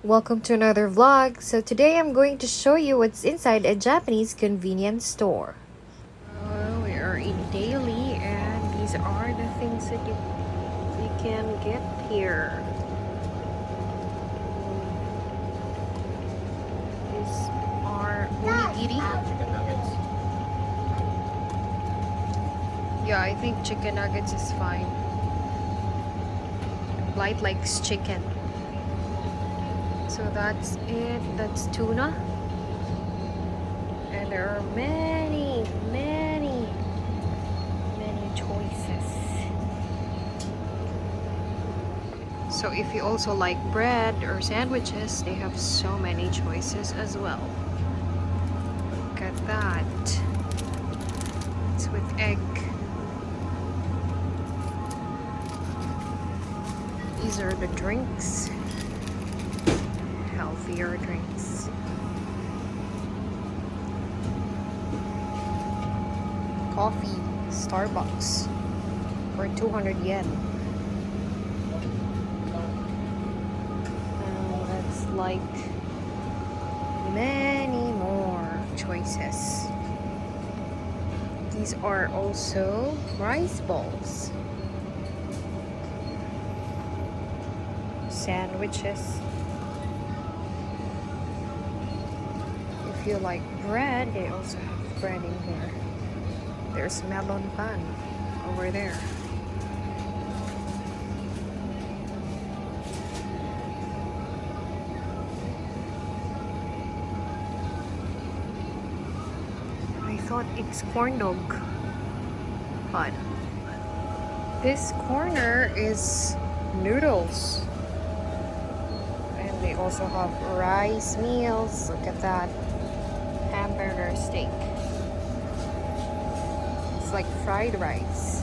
welcome to another vlog. So today I'm going to show you what's inside a Japanese convenience store. We are in Daily and these are the things that you can get here. These are onigiri. Yeah, I think chicken nuggets is fine. Light likes chicken. So that's it. That's tuna. And there are many choices. So if you also like bread or sandwiches, they have so many choices as well. Look at that. It's with egg. These are the drinks. Healthier drinks. Coffee, Starbucks for 200 yen. And that's like many more choices. These are also rice balls. Sandwiches. If you like bread, they also have bread in here. There's melon pan over there. I thought it's corn dog, but this corner is noodles. And they also have rice meals. Look at that. Hamburger steak. It's like fried rice.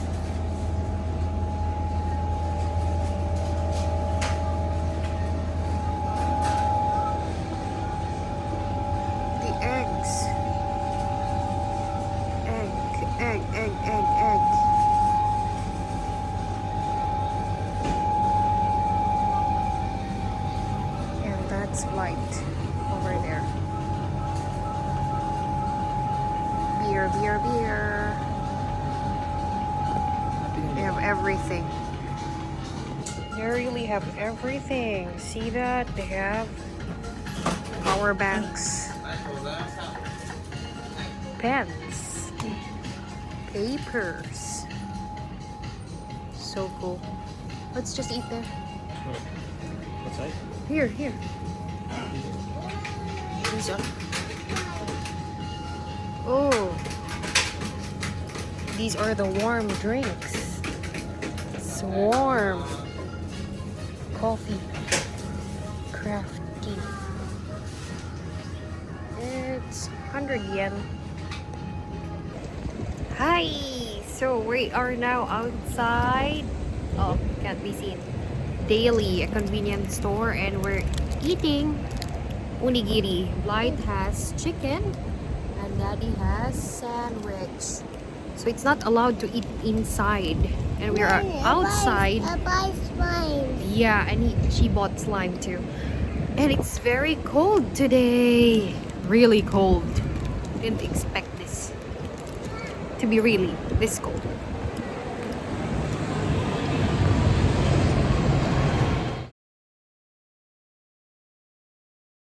The eggs. Egg. And that's light over there. Beer. They have everything. They really have everything. See that? They have power banks, pens, papers. So cool. Let's just eat there. What's that? Here. These are. Oh, these are the warm drinks. It's warm. Coffee. Craft tea. It's 100 yen. Hi! So we are now outside. Oh, can't be seen. Daily, a convenience store, and we're eating onigiri. Light has chicken. And Daddy has sandwich. So it's not allowed to eat inside. And we are outside. I buy slime. Yeah, and she bought slime too. And it's very cold today. Really cold. Didn't expect this to be really this cold.